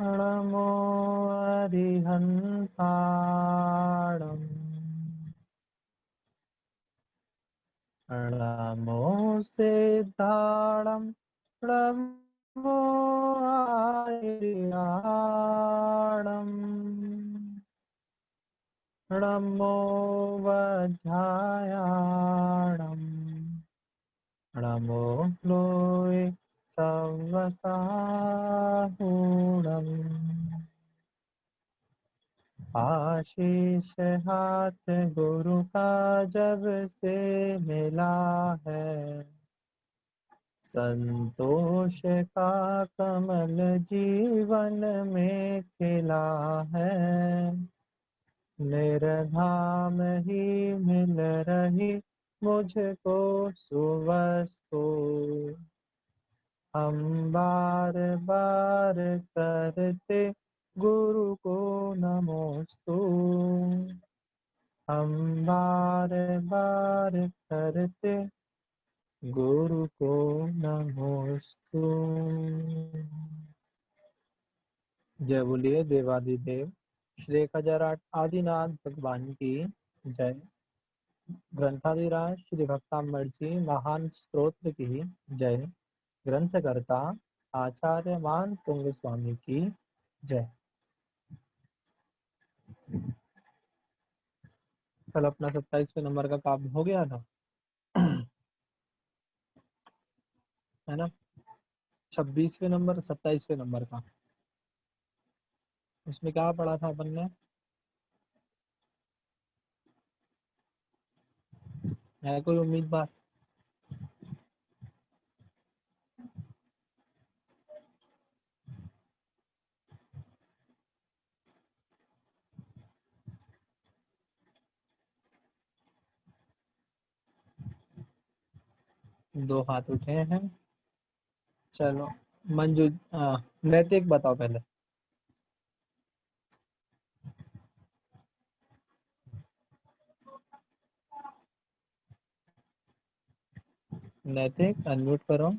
नमो अरिहन्ताणम् नमो सिद्धाणम् नमो आर्याणम् नमो वज्रायाणम् नमो लोय सवसाहूणम् आशीष हाथ गुरु का जब से मिला है, संतोष का कमल जीवन में खिला है। निर्धाम ही मिल रही मुझको सुवस्तु, हम बार बार करते गुरु को नमोस्तु। हम बार बार करते गुरु को नमोस्तु। जय बोलिए देवादिदेव श्री 1008 आदिनाथ भगवान की जय। ग्रंथाधिराज श्री भक्ताम्बर जी महान स्तोत्र की जय। ग्रंथकर्ता आचार्य मान तुंग स्वामी की जय। कल अपना 27वें नंबर का काम हो गया था, है ना। 26वें नंबर 27वें नंबर का, उसमें क्या पढ़ा था अपन ने? है कोई उम्मीदवार? दो हाथ उठे हैं। चलो मंजू, नैतिक बताओ पहले। नैतिक अनम्यूट करो।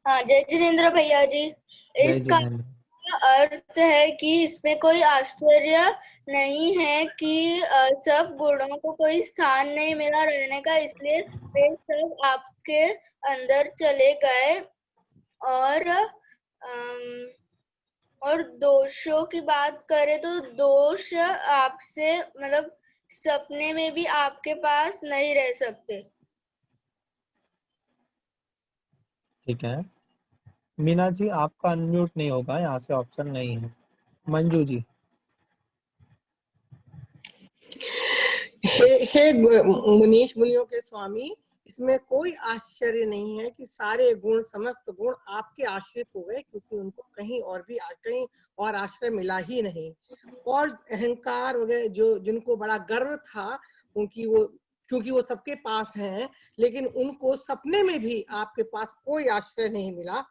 हाँ, जय जिनेन्द्र भैया जी। जय इसका जिनेन्द्र। अर्थ है कि इसमें कोई आश्चर्य नहीं है कि सब गुणों को कोई स्थान नहीं मिला रहने का, इसलिए वे सब आपके अंदर चले गए। और दोषों की बात करें तो दोष आपसे मतलब सपने में भी आपके पास नहीं रह सकते। ठीक है मीना जी, आपका अनम्यूट नहीं होगा, यहाँ से ऑप्शन नहीं है। मंजू जी। हे मुनीश मुनियों के स्वामी, इसमें कोई आश्चर्य नहीं है कि सारे गुण समस्त गुण आपके आश्रित हो गए, क्योंकि उनको कहीं और आश्रय मिला ही नहीं। और अहंकार वगैरह जो जिनको बड़ा गर्व था क्योंकि वो सबके पास हैं, लेकिन उनको सपने में भी आपके पास कोई आश्रय नहीं मिला।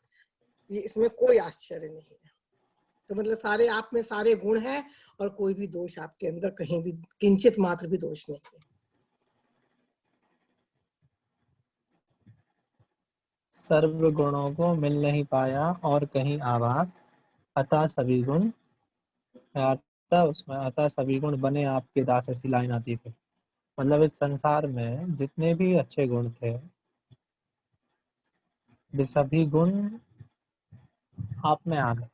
इसमें कोई आश्चर्य नहीं है। तो मतलब सारे आप में सारे गुण हैं और कोई भी दोष आपके अंदर कहीं भी किंचित मात्र भी दोष नहीं है। सर्व गुणों को मिल नहीं पाया और कहीं आभास, अतः सभी गुण अतः सभी गुण बने आपके दास, ऐसी लाइन आती थी। मतलब इस संसार में जितने भी अच्छे गुण थे, वे सभी गुण आप में आ गए,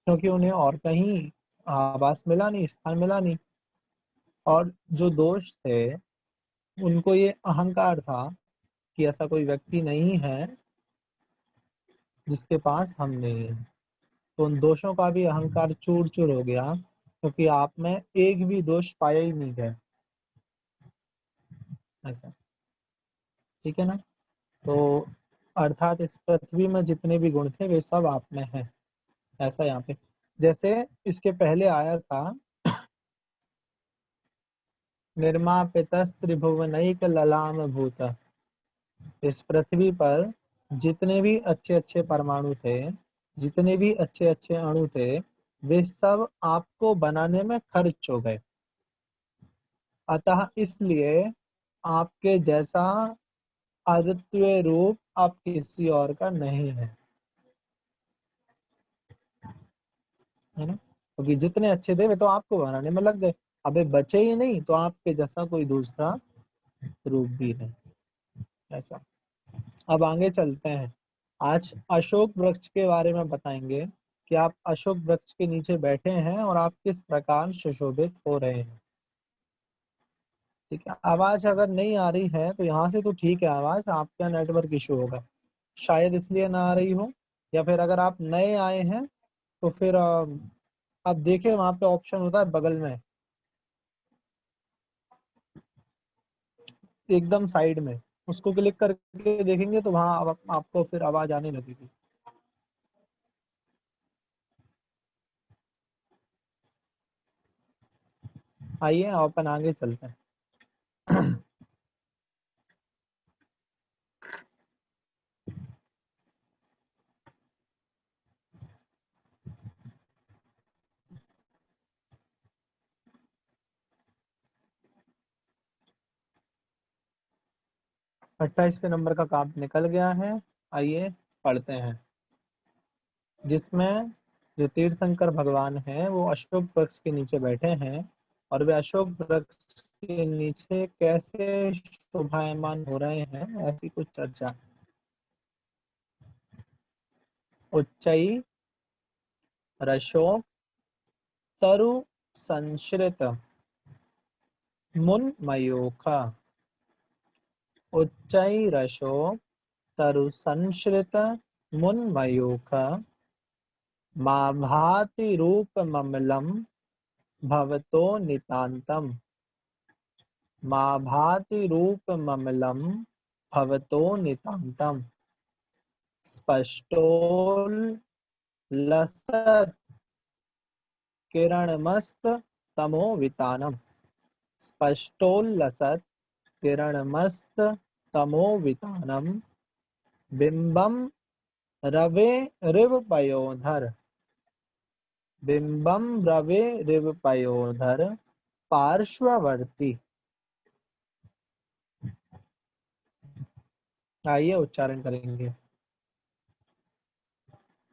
क्योंकि उन्हें और कहीं आभास मिला नहीं, स्थान मिला नहीं। और जो दोष थे, उनको ये अहंकार था कि ऐसा कोई व्यक्ति नहीं है जिसके पास हम नहीं है। तो उन दोषों का भी अहंकार चूर चूर हो गया, क्योंकि आप में एक भी दोष पाया ही नहीं गया। ऐसा, ठीक है ना। तो अर्थात इस पृथ्वी में जितने भी गुण थे वे सब आप में हैं, ऐसा यहाँ पे। जैसे इसके पहले आया था, निर्मापितस्त्रिभुवनैक ललाम भूत। इस पृथ्वी पर जितने भी अच्छे अच्छे परमाणु थे, जितने भी अच्छे अच्छे अणु थे, वे सब आपको बनाने में खर्च हो गए। अतः इसलिए आपके जैसा अद्वितीय रूप अब किसी और का नहीं है ना, क्योंकि जितने अच्छे थे वे तो आपको बनाने में लग गए, अबे बचे ही नहीं तो आपके जैसा कोई दूसरा रूप भी नहीं। ऐसा। अब आगे चलते हैं। आज अशोक वृक्ष के बारे में बताएंगे कि आप अशोक वृक्ष के नीचे बैठे हैं और आप किस प्रकार सुशोभित हो रहे हैं। ठीक है, आवाज अगर नहीं आ रही है तो यहाँ से तो ठीक है, आवाज आपका नेटवर्क इशू होगा शायद, इसलिए ना आ रही हो, या फिर अगर आप नए आए हैं तो फिर आप देखिए वहां पे ऑप्शन होता है बगल में एकदम साइड में, उसको क्लिक करके देखेंगे तो वहां आपको फिर आवाज आने लगेगी। आइए अपन आगे चलते हैं। 28वें नंबर का काम निकल गया है। आइए पढ़ते हैं, जिसमें जो तीर्थंकर भगवान हैं वो अशोक वृक्ष के नीचे बैठे हैं और वे अशोक वृक्ष के नीचे कैसे शोभायमान हो रहे हैं ऐसी कुछ चर्चा। उच्चई रशोक तरु संश्रित मुन्मयूख। उच्चई रशोक तरु संश्रित मुन्मयूख मा भाति रूप ममलम भवतो नितांतम। मा भाति रूप ममलम भवतो नितांतम। स्पष्टोल्लसत् किरणमस्त तमोवितानम। स्पष्टोल्लसत् किरणमस्त तमोवितानम बिंबम रवे रिवपयोधर। बिंबम रवे रिवपयोधर पार्श्ववर्ती। आइए उच्चारण करेंगे।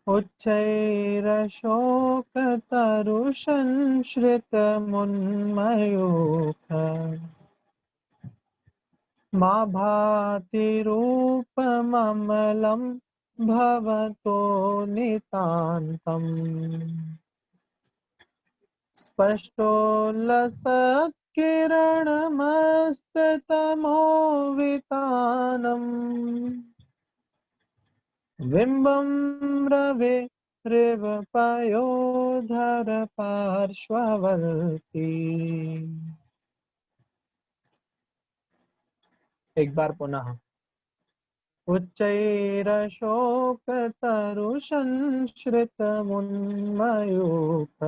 उच्चैरशोकतरुसंश्रितमुन्मयूख मा भाति रूपममलं भवतो नितान्तम्। स्पष्टोल्लसत्किरणमस्ततमोवितानम् बिंबं रवे रिवपयोधर पार्श्ववर्ती। एक बार पुनः। उच्चैरशोकतरुसंश्रितमुन्मयूख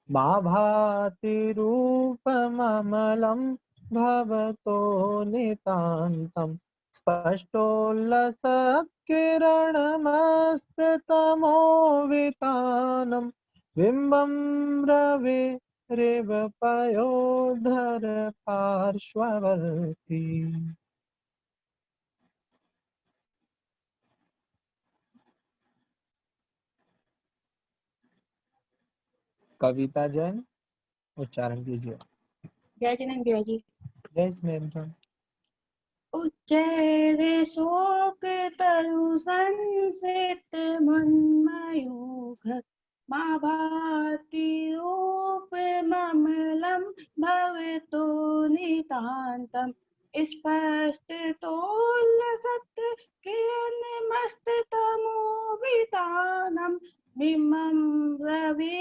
मा भाति रूपममलं भवतो नितान्तम्। स्पष्टोल्लसत्किरणमस्ततमोवितानम् बिंबं रवे रिवपयोधर पार्श्ववर्ती। कविता जैन उच्चारण कीजिए। जय जिनेन्द्र जी। जय जिनेन्द्र। उच्चैर्शोकतरुसंसित मुन्मयूख मा भाति रूपममलं भवतो नितान्तम्। स्पष्टतोल्लसत् किरणमस्ततमोवितानम् बिम्बं रविर्विपयोधर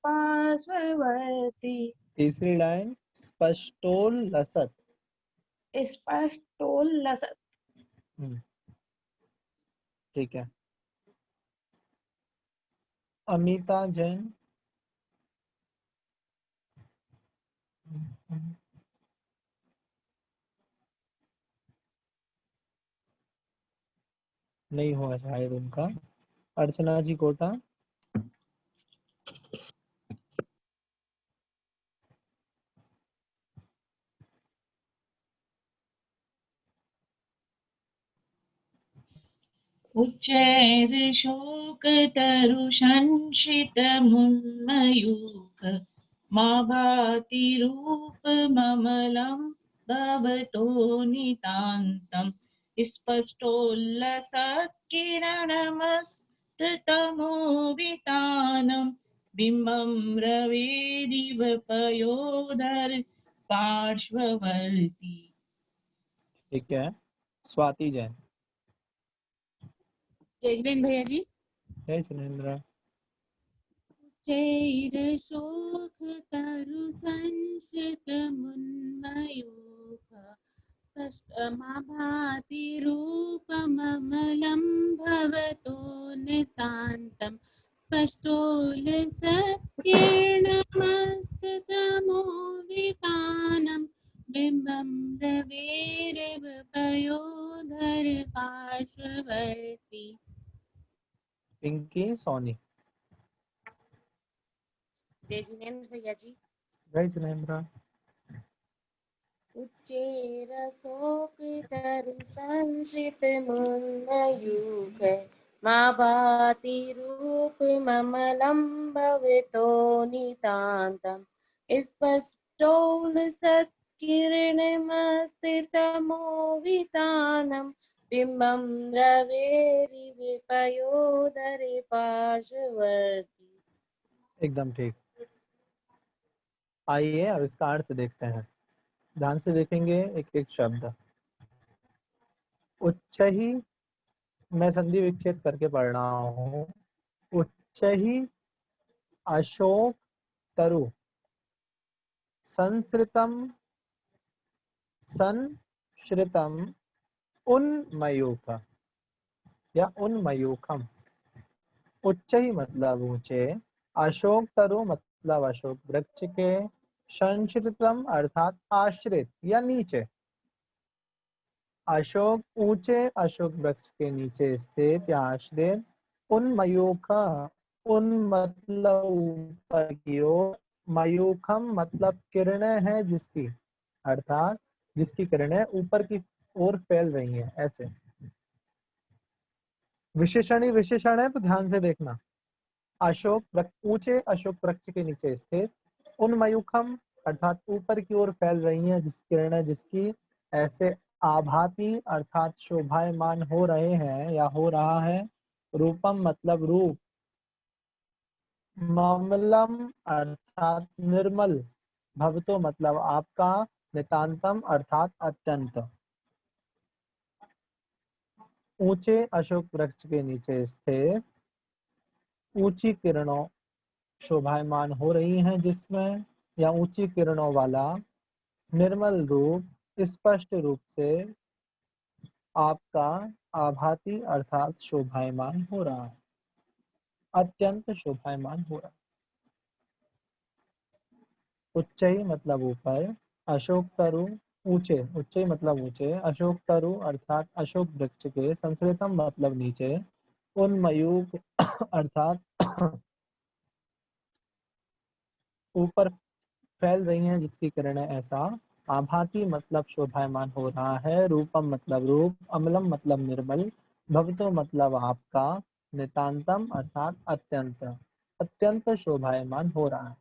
पार्श्ववर्ती। तीसरी लाइन स्पष्टोल्लसत्। स्पष्टोल्लसत्। ठीक है। अमिता जैन। नहीं हुआ शायद उनका। अर्चना जी कोटा। उच्चैर्शोकतरुशंसितमुन्मयूख मा भाति रूपममलं भवतो नितान्तम् स्पष्टोल्लसत्किरणमस्ततमोवितानं बिम्बं रवेरिव पयोदर पार्श्ववर्ती। ठीक है, स्वाति जैन। जय जिनेन्द्र भैया जी। जय जिनेन्द्र। चैरशोकतरुसंश्रितमुन्मयूख मा भाति रूपममलं भवतो नितान्तं स्पष्टोल्लसत्किरणमस्ततमोवितानं बिम्बं रवेरिव पयोधर पार्श्ववर्ती। पिंकी सोनी। जय जिनेन्द्र भैया जी। जय जिनेन्द्र। उच्चैरशोकतरुसंश्रितमुन्मयूख मा भाति रूपममलं भवतो नितान्तं स्पष्टोल्लसत्किरणमस्तितमोवितानं बिम्बं रवेरिव पयोदरे पार्श्ववर्ती। एकदम ठीक। आइए अब इसका अर्थ देखते हैं, ध्यान से देखेंगे एक एक शब्द। उच्च ही, मैं संधि विच्छेद करके पढ़ रहा हूँ। उच्च ही अशोक तरु संश्रितम संश्रितम उन्मयूख या उन्मयूखम। उच्च ही मतलब ऊंचे, अशोक तरु मतलब अशोक वृक्ष के, संश्रितम अर्थात आश्रित या नीचे। अशोक ऊंचे अशोक वृक्ष के नीचे स्थित या आश्रित। उन्मयूख, उन मतलब ऊपर की ओर, मयूखम मतलब किरणें हैं जिसकी, अर्थात जिसकी किरणें ऊपर की ओर फैल रही हैं, ऐसे। विशेषणी विशेषण है तो ध्यान से देखना। अशोक वृक्ष, ऊंचे अशोक वृक्ष के नीचे स्थित। उन्मयूखम अर्थात ऊपर की ओर फैल रही हैं जिस किरणें जिसकी, ऐसे। आभाति अर्थात शोभायमान हो रहे हैं या हो रहा है। रूपम मतलब रूप। ममलम अर्थात निर्मल। भवतो मतलब आपका। नितांतम अर्थात अत्यंत। ऊंचे अशोक वृक्ष के नीचे स्थित, ऊंची किरणों शोभायमान हो रही हैं जिसमें, या ऊंची किरणों वाला निर्मल रूप स्पष्ट रूप से आपका आभाती अर्थात शोभायमान हो रहा है, अत्यंत शोभायमान हो रहा है। उच्चई मतलब ऊपर, अशोक तरु ऊंचे, उच्चई मतलब ऊंचे, अशोक तरु अर्थात अशोक वृक्ष के, संश्रितम मतलब नीचे, उन्मयूख अर्थात ऊपर फैल रही हैं जिसकी किरणें, ऐसा। आभाती मतलब शोभायमान हो रहा है। रूपम मतलब रूप, अमलम मतलब निर्मल, भवतो मतलब आपका, नितांतम अर्थात अत्यंत, अत्यंत शोभायमान हो रहा है।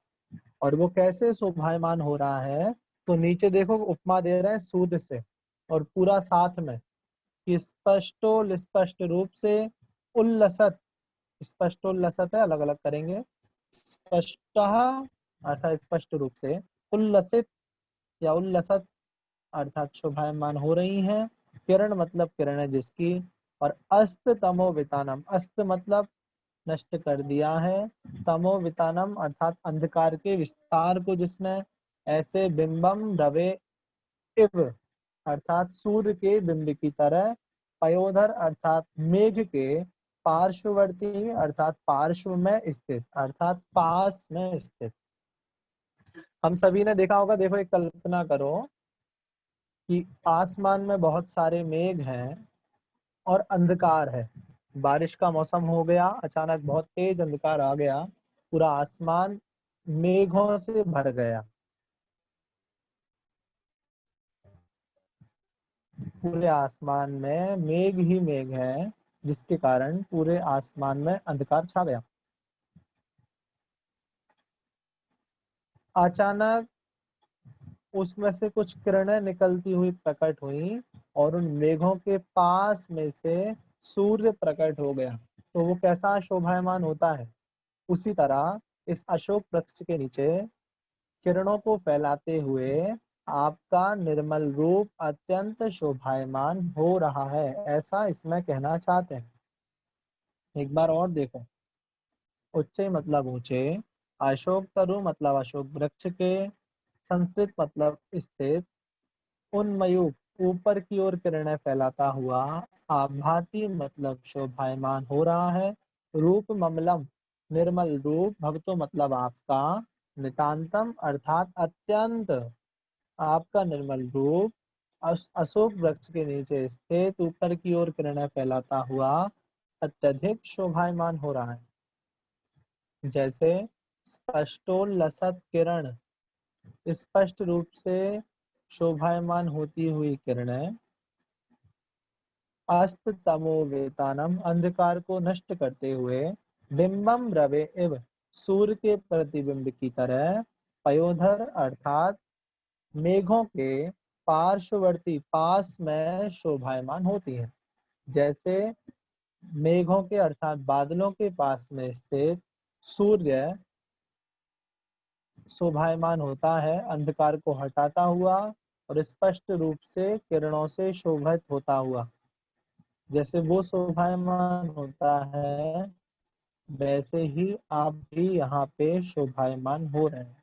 और वो कैसे शोभायमान हो रहा है, तो नीचे देखो उपमा दे रहे हैं सूर्य से, और पूरा साथ में कि स्पष्टो स्पष्ट रूप से, उल्लसत, स्पष्टोल्लसत है, अलग अलग करेंगे। स्पष्ट अर्थात स्पष्ट रूप से, उल्लसित या उल्लसत अर्थात शोभायमान हो रही हैं। किरण मतलब किरण है जिसकी। और अस्त तमो वितानम, अस्त मतलब नष्ट कर दिया है, तमो वितानम अर्थात अंधकार के विस्तार को जिसने, ऐसे। बिंबम रवे इव अर्थात सूर्य के बिंब की तरह। पयोधर अर्थात मेघ के, पार्श्ववर्ती अर्थात पार्श्व में स्थित, अर्थात पास में स्थित। हम सभी ने देखा होगा, देखो एक कल्पना करो कि आसमान में बहुत सारे मेघ हैं और अंधकार है। बारिश का मौसम हो गया, अचानक बहुत तेज अंधकार आ गया, पूरा आसमान मेघों से भर गया। पूरे आसमान में मेघ ही मेघ है, जिसके कारण पूरे आसमान में अंधकार छा गया। अचानक उसमें से कुछ किरणें निकलती हुई प्रकट हुई और उन मेघों के पास में से सूर्य प्रकट हो गया। तो वो कैसा शोभायमान होता है, उसी तरह इस अशोक वृक्ष के नीचे किरणों को फैलाते हुए आपका निर्मल रूप अत्यंत शोभायमान हो रहा है, ऐसा इसमें कहना चाहते हैं। एक बार और देखो, उच्चे मतलब ऊंचे, अशोक तरु मतलब अशोक वृक्ष के, संस्कृत मतलब स्थित, उन्मयुक्त ऊपर की ओर किरणें फैलाता हुआ, आभाति मतलब शोभायमान हो रहा है, रूप ममलम निर्मल रूप, भवतो मतलब आपका, नितांतम अर्थात अत्यंत आपका निर्मल रूप अशोक वृक्ष के नीचे स्थित ऊपर की ओर किरणें फैलाता हुआ अत्यधिक शोभायमान हो रहा है। जैसे स्पष्टोल्लसत किरण, स्पष्ट रूप से शोभायमान होती हुई किरणें, अस्त तमो वेतानम अंधकार को नष्ट करते हुए, बिंबम रवे इव सूर्य के प्रतिबिंब की तरह, पयोधर अर्थात मेघों के पार्श्ववर्ती पास में शोभायमान होती है। जैसे मेघों के अर्थात बादलों के पास में स्थित सूर्य शोभायमान होता है अंधकार को हटाता हुआ और स्पष्ट रूप से किरणों से शोभित होता हुआ। जैसे वो शोभायमान होता है वैसे ही आप भी यहाँ पे शोभायमान हो रहे हैं।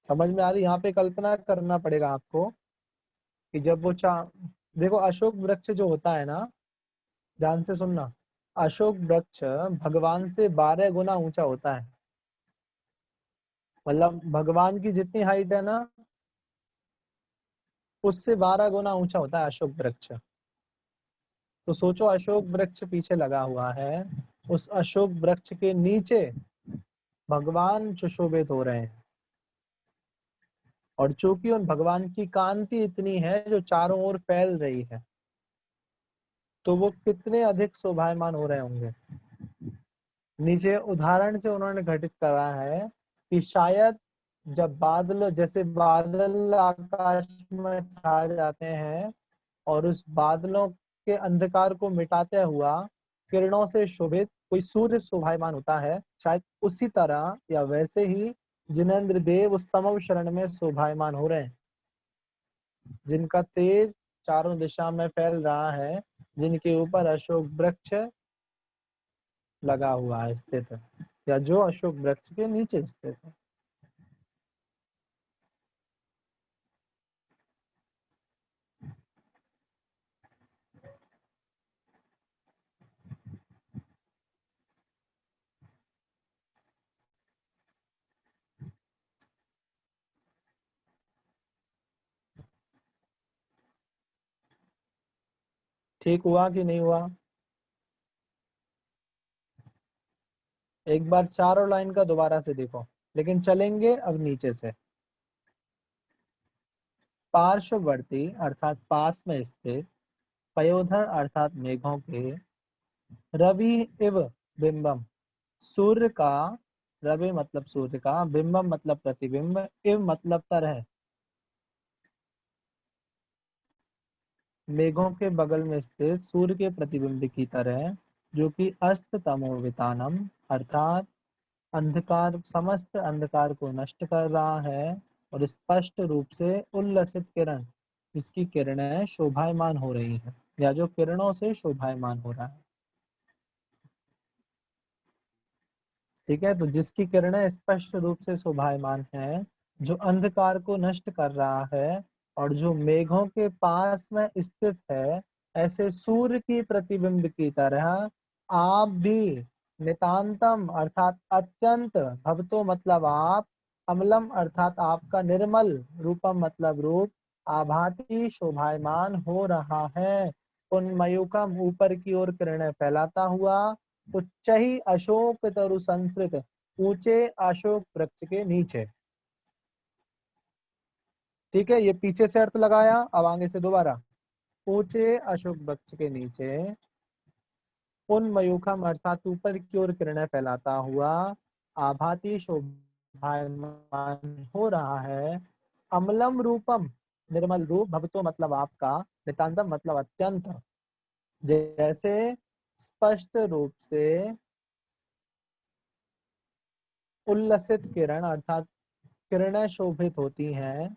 समझ में आ रही? यहाँ पे कल्पना करना पड़ेगा आपको कि जब वो देखो अशोक वृक्ष जो होता है ना, ध्यान से सुनना, अशोक वृक्ष भगवान से 12 गुना ऊंचा होता है। मतलब भगवान की जितनी हाइट है ना, उससे 12 गुना ऊंचा होता है अशोक वृक्ष। तो सोचो अशोक वृक्ष पीछे लगा हुआ है, उस अशोक वृक्ष के नीचे भगवान सुशोभित हो रहे हैं, और चूंकि उन भगवान की कांति इतनी है जो चारों ओर फैल रही है, तो वो कितने अधिक शोभायमान हो रहे होंगे। नीचे उदाहरण से उन्होंने घटित करा है कि शायद जब बादल, जैसे बादल आकाश में छा जाते हैं और उस बादलों के अंधकार को मिटाते हुआ किरणों से शोभित कोई सूर्य शोभायमान होता है, शायद उसी तरह या वैसे ही जिनेंद्र देव उस समव शरण में शोभायमान हो रहे हैं, जिनका तेज चारों दिशा में फैल रहा है, जिनके ऊपर अशोक वृक्ष लगा हुआ है, स्थित है, या जो अशोक वृक्ष के नीचे स्थित है। ठीक हुआ कि नहीं हुआ? एक बार चारों लाइन का दोबारा से देखो, लेकिन चलेंगे अब नीचे से। पार्श्ववर्ती अर्थात पास में स्थित, पयोधर अर्थात मेघों के, रवि इव बिंबम सूर्य का, रवि मतलब सूर्य का, बिंबम मतलब प्रतिबिंब, इव मतलब तरह, मेघों के बगल में स्थित सूर्य के प्रतिबिंब की तरह, जो कि अस्त तमोवितानम अर्थात अंधकार, समस्त अंधकार को नष्ट कर रहा है, और स्पष्ट रूप से उल्लसित किरण, जिसकी किरणें शोभायमान हो रही है, या जो किरणों से शोभायमान हो रहा है। ठीक है, तो जिसकी किरणें स्पष्ट रूप से शोभायमान है, जो अंधकार को नष्ट कर रहा है, और जो मेघों के पास में स्थित है, ऐसे सूर्य की प्रतिबिंब की तरह आप भी नितांतम अर्थात अत्यंत, भवतो मतलब आप, अमलम अर्थात आपका निर्मल, रूपम मतलब रूप, आभाति शोभायमान हो रहा है, उन्मयुकम ऊपर की ओर किरणें फैलाता हुआ, उच्च ही अशोक तरु संस्कृत ऊंचे अशोक वृक्ष के नीचे। ठीक है, ये पीछे से अर्थ लगाया, अब आगे से दोबारा। ऊंचे अशोक वृक्ष के नीचे उन मयूखम अर्थात ऊपर की ओर किरणें फैलाता हुआ आभाती शोभायमान हो रहा है। अमलम रूपम, निर्मल रूप, भवतो मतलब आपका, नितांतम मतलब अत्यंत, जैसे स्पष्ट रूप से उल्लसित किरण अर्थात किरणें शोभित होती हैं।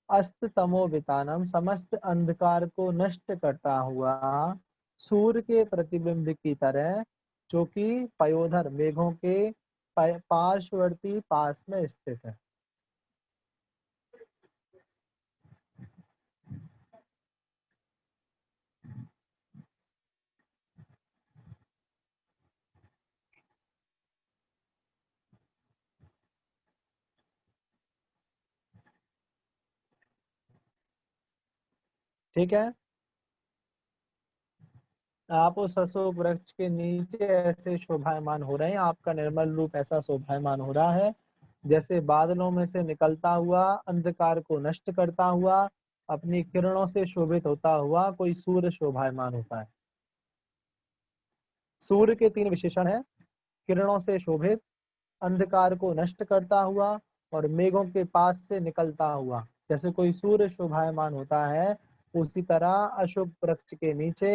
अस्त तमो वितानम, समस्त अंधकार को नष्ट करता हुआ सूर्य के प्रतिबिंब की तरह, जो कि पयोधर मेघों के पार्श्ववर्ती पास में स्थित है। ठीक है, आप उस अशोक वृक्ष के नीचे ऐसे शोभायमान हो रहे हैं, आपका निर्मल रूप ऐसा शोभायमान हो रहा है जैसे बादलों में से निकलता हुआ, अंधकार को नष्ट करता हुआ, अपनी किरणों से शोभित होता हुआ कोई सूर्य शोभायमान होता है। सूर्य के 3 विशेषण हैं, किरणों से शोभित, अंधकार को नष्ट करता हुआ और मेघों के पास से निकलता हुआ। जैसे कोई सूर्य शोभायमान होता है, उसी तरह अशोक वृक्ष के नीचे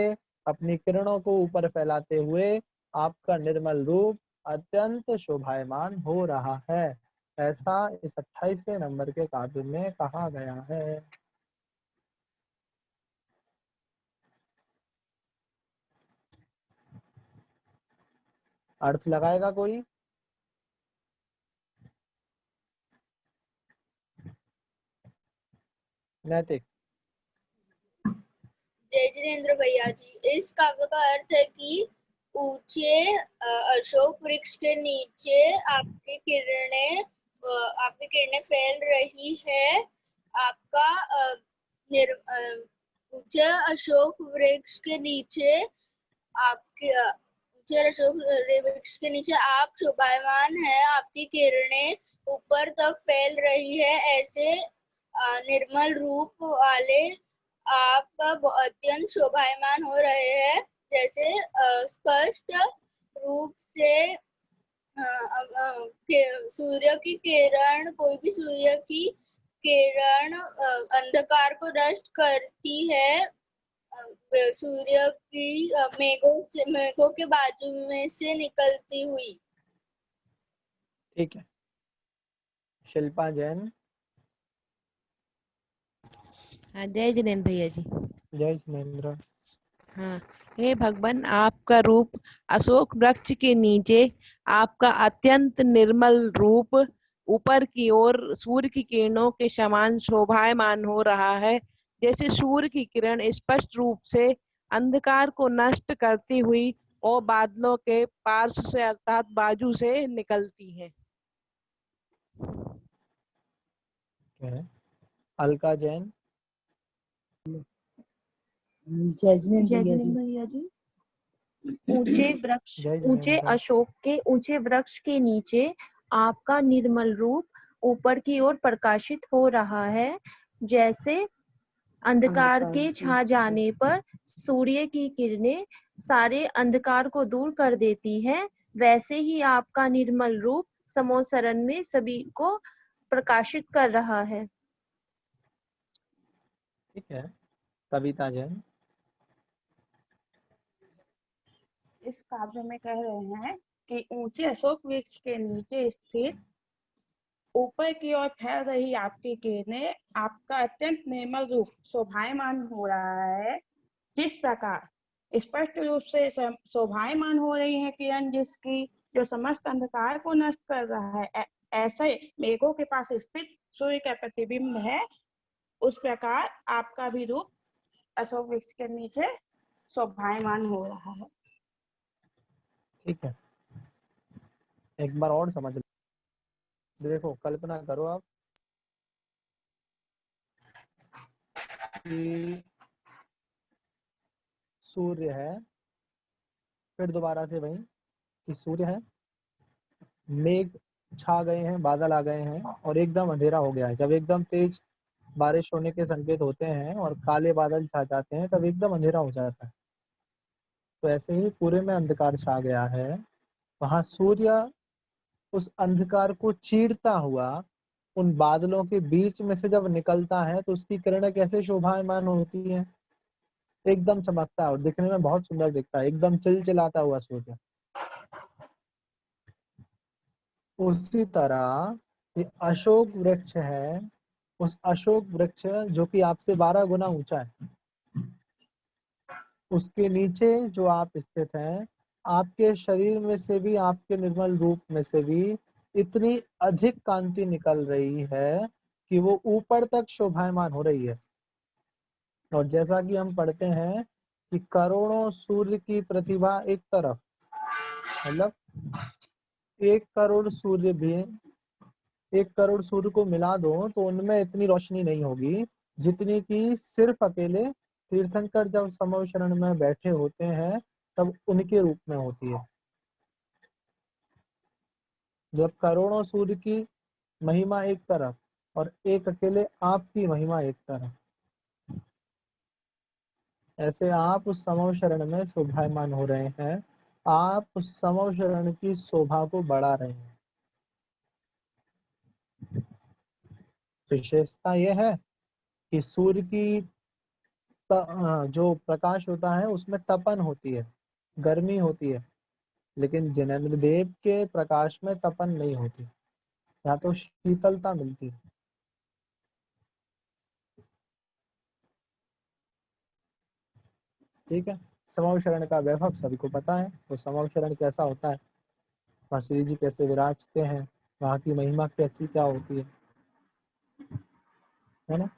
अपनी किरणों को ऊपर फैलाते हुए आपका निर्मल रूप अत्यंत शोभायमान हो रहा है। ऐसा इस 28वें नंबर के काव्य में कहा गया है। अर्थ लगाएगा कोई? नैतिक। जय जिनेन्द्र भैया जी, इस काव्य का अर्थ है कि ऊंचे अशोक वृक्ष के नीचे आपकी किरणें फैल रही है। आपका ऊंचे अशोक वृक्ष के नीचे आपके ऊंचे अशोक वृक्ष के नीचे आप शोभायमान है, आपकी किरणें ऊपर तक फैल रही है। ऐसे निर्मल रूप वाले आप अत्यंत शोभायमान हो रहे हैं, जैसे स्पष्ट रूप से सूर्य की किरण, कोई भी सूर्य की किरण अंधकार को नष्ट करती है। सूर्य की मेघों के बाजू में से निकलती हुई। ठीक है, शिल्पा जैन। हाँ, जय जिनेन्द्र भैया जी। जय जिनेन्द्र। हाँ, हे भगवान, आपका रूप अशोक वृक्ष के नीचे आपका अत्यंत निर्मल रूप ऊपर की ओर सूर्य की किरणों के समान शोभायमान हो रहा है, जैसे सूर्य की किरण स्पष्ट रूप से अंधकार को नष्ट करती हुई और बादलों के पार्श्व से अर्थात बाजू से निकलती है। अलका जैन। जय जिनेन्द्र भैया जी। ऊंचे वृक्ष के नीचे आपका निर्मल रूप ऊपर की ओर प्रकाशित हो रहा है, जैसे अंधकार के छा जाने पर सूर्य की किरणें सारे अंधकार को दूर कर देती है, वैसे ही आपका निर्मल रूप समोसरण में सभी को प्रकाशित कर रहा है। ठीक है, कविता जैन। इस काव्य में कह रहे हैं कि ऊंचे अशोक वृक्ष के नीचे स्थित ऊपर की ओर फैल रही आपकी किरणें आपका अत्यंत निर्मल रूप शोभायमान हो रहा है। जिस प्रकार स्पष्ट रूप से शोभायमान हो रही है किरण जिसकी, जो समस्त अंधकार को नष्ट कर रहा है, ऐसे मेघों के पास स्थित सूर्य का प्रतिबिंब है, उस प्रकार आपका भी रूप अशोक वृक्ष के नीचे शोभायमान हो रहा है। ठीक है, एक बार और समझ लो। देखो, कल्पना करो आप कि सूर्य है, फिर दोबारा से वही कि सूर्य है, मेघ छा गए हैं, बादल आ गए हैं और एकदम अंधेरा हो गया है। जब एकदम तेज बारिश होने के संकेत होते हैं और काले बादल छा जाते हैं तब एकदम अंधेरा हो जाता है। तो ऐसे ही पूरे में अंधकार छा गया है, वहां सूर्य उस अंधकार को चीरता हुआ उन बादलों के बीच में से जब निकलता है तो उसकी किरणें कैसे शोभायमान होती हैं, एकदम चमकता है और दिखने में बहुत सुंदर दिखता है, एकदम चिलचिलाता हुआ सूर्य। उसी तरह ये अशोक वृक्ष है, उस अशोक वृक्ष जो कि आपसे 12 गुना ऊंचा है, उसके नीचे जो आप स्थित हैं, आपके शरीर में से भी, आपके निर्मल रूप में से भी इतनी अधिक कांति निकल रही है कि वो ऊपर तक शोभायमान हो रही है। और जैसा कि हम पढ़ते हैं कि करोड़ों सूर्य की प्रतिभा एक तरफ, मतलब 1 करोड़ सूर्य भी, 1 करोड़ सूर्य को मिला दो तो उनमें इतनी रोशनी नहीं होगी जितनी कि सिर्फ अकेले तीर्थंकर जब समव शरण में बैठे होते हैं तब उनके रूप में होती है। जब करोड़ों सूर्य की महिमा एक तरफ और एक अकेले आपकी महिमा एक तरफ, ऐसे आप उस समव शरण में शोभायमान हो रहे हैं, आप उस समव शरण की शोभा को बढ़ा रहे हैं। विशेषता यह है कि सूर्य की जो प्रकाश होता है उसमें तपन होती है, गर्मी होती है, लेकिन जिनेंद्र देव के प्रकाश में तपन नहीं होती, यहाँ तो शीतलता मिलती है। ठीक है, समव शरण का वैभव सभी को पता है, तो समव शरण कैसा होता है, वहाँ श्री जी कैसे विराजते हैं, वहाँ की महिमा कैसी क्या होती है ना।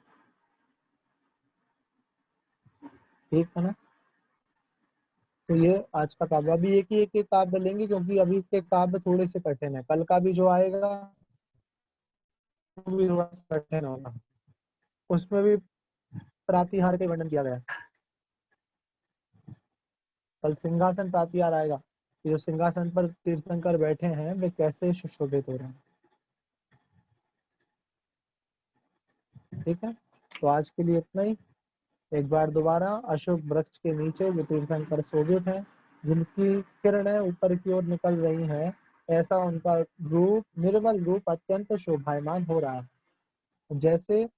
ठीक है ना। तो ये आज का काव्य, अभी एक ही एक काव्य लेंगे क्योंकि अभी के काव्य थोड़े से कठिन है, कल का भी जो आएगा वो भी थोड़ा सा कठिन होगा, उसमें भी प्रातिहार का वर्णन किया गया है। कल सिंहासन प्रातिहार आएगा, जो सिंहासन पर तीर्थंकर बैठे हैं वे कैसे सुशोभित हो रहे हैं। ठीक है, तो आज के लिए इतना ही। एक बार दोबारा, अशोक वृक्ष के नीचे जो तीर्थंकर शोभित हैं, जिनकी किरणें ऊपर की ओर निकल रही हैं, ऐसा उनका रूप, निर्मल रूप अत्यंत शोभायमान हो रहा है। जैसे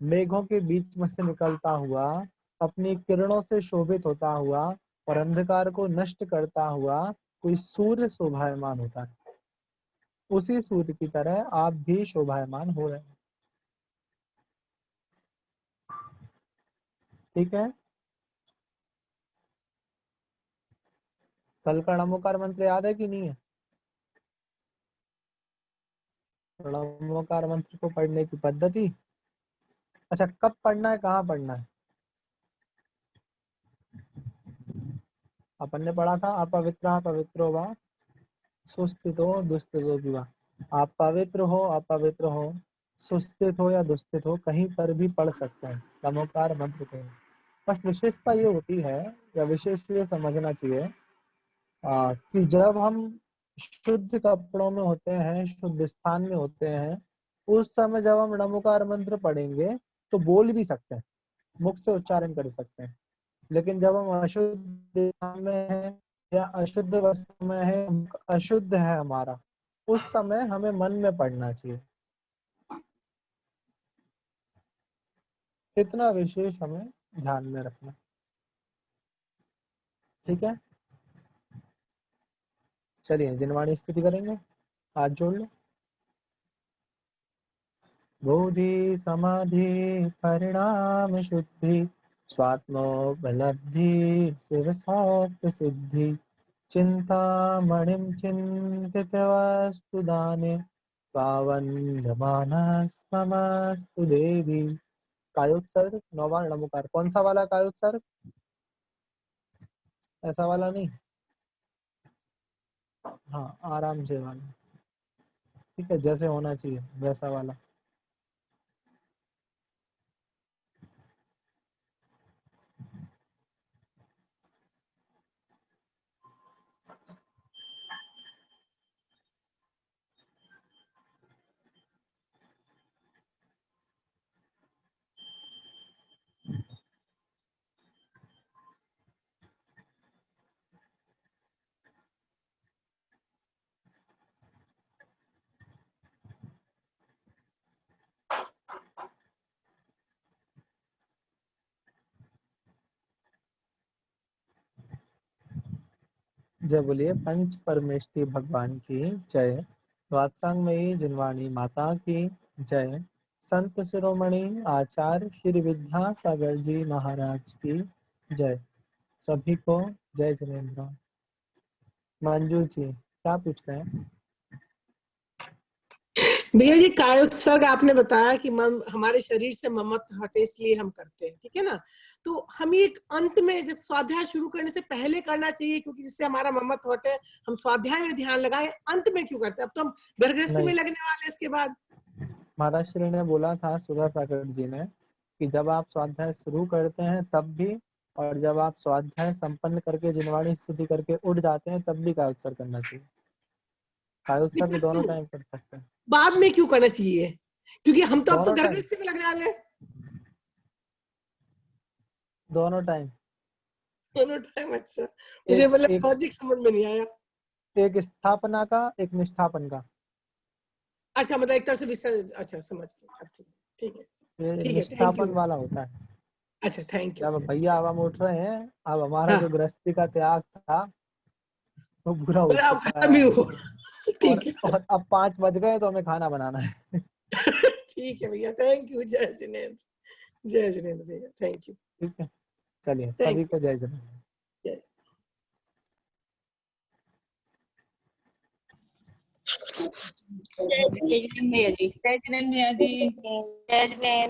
मेघों के बीच में से निकलता हुआ, अपनी किरणों से शोभित होता हुआ और अंधकार को नष्ट करता हुआ कोई सूर्य शोभायमान होता है, उसी सूर्य की तरह आप भी शोभायमान हो रहे हैं। ठीक है, कल का नमोकार मंत्र याद है कि नहीं है? नमोकार मंत्र को पढ़ने की पद्धति, अच्छा कब पढ़ना है, कहाँ पढ़ना है? अपन ने पढ़ा था अपवित्र पवित्रो वा सुस्थितो दुस्थितो विवा। आप पवित्र हो, अपवित्र हो, सुस्थित हो या दुस्थित हो, कहीं पर भी पढ़ सकते हैं नमोकार मंत्र को। बस विशेषता ये होती है, या विशेष ये समझना चाहिए कि जब हम शुद्ध कपड़ों में होते हैं, शुद्ध स्थान में होते हैं, उस समय जब हम नमोकार मंत्र पढ़ेंगे तो बोल भी सकते हैं, मुख से उच्चारण कर सकते हैं। लेकिन जब हम अशुद्ध स्थान में है या अशुद्ध वस्त्र में है, अशुद्ध है हमारा, उस समय हमें मन में पढ़ना चाहिए। इतना विशेष हमें ध्यान में रखना। ठीक है, चलिए जिनवाणी स्तुति करेंगे, हाथ जोड़ लो। बोधि समाधि परिणाम शुद्धि स्वात्मोपलब्धि शिव सौख्य सिद्धि चिंतामणिं चिन्तितवस्तु दाने पावनमानस्मस्तु देवी। कायोत्सर्ग, नौवां नमोकार, कौन सा वाला कायोत्सर्ग? ऐसा वाला नहीं, हाँ आराम से वाला, ठीक है, जैसे होना चाहिए वैसा वाला। जय बोलिए पंच परमेष्ठी भगवान की जय। द्वादशांगमयी जिनवाणी माता की जय। संत शिरोमणि आचार्य श्री विद्यासागर जी महाराज की जय। सभी को जय जिनेन्द्र। मंजू जी क्या पूछ रहे हैं? भैया ये कायोत्सर्ग आपने बताया कि हमारे शरीर से ममत्व हटे इसलिए हम करते हैं, ठीक है ना। तो हम ये अंत में जैसे स्वाध्याय शुरू करने से पहले करना चाहिए, क्योंकि जिससे हमारा ममत्व हटे हम स्वाध्याय में ध्यान लगाए, अंत में क्यों करते हैं? अब तो हम गर्भगृहस्थी में लगने वाले इसके बाद। महाराज श्री ने बोला था सुधा सागर जी ने कि जब आप स्वाध्याय शुरू करते हैं तब भी, और जब आप स्वाध्याय संपन्न करके जिनवाणी स्तुति करके उठ जाते हैं तब भी कायोत्सर्ग करना चाहिए। कायोत्सर्ग दोनों टाइम कर सकते हैं। बाद में क्यों करना चाहिए? क्योंकि हम तो अब तो दोनों टाइम, गर्भगृहस्थी में लगने वाले हैं। दोनों टाइम। दोनों टाइम, अच्छा। मुझे मतलब लॉजिक समझ में नहीं आया। एक स्थापना का, एक निष्ठापन का। अच्छा, मतलब एक तरह से विसर्जन। अच्छा, समझ गया। ठीक है, ये ठीक है, थैंक निष्ठापन यू। वाला होता है। अच्छा, थैंक यू। जब भैया अब हम उठ रहे हैं, अब हमारा हाँ। जो गृहस्थी का त्याग था वो पूरा हो अब चुका खत्म है। ही हो। ठीक है, और अब 5 बज गए तो हमें खाना बनाना है। ठीक है भैया, थैंक यू। जय जिनेन्द्र, जय जिनेन्द्र भैया, थैंक यू। ठीक है, चलिए Thank सभी को जय जगन्नाथ। जय जय जय जिनेन्द्र भैया जी। जिनेन्द्र।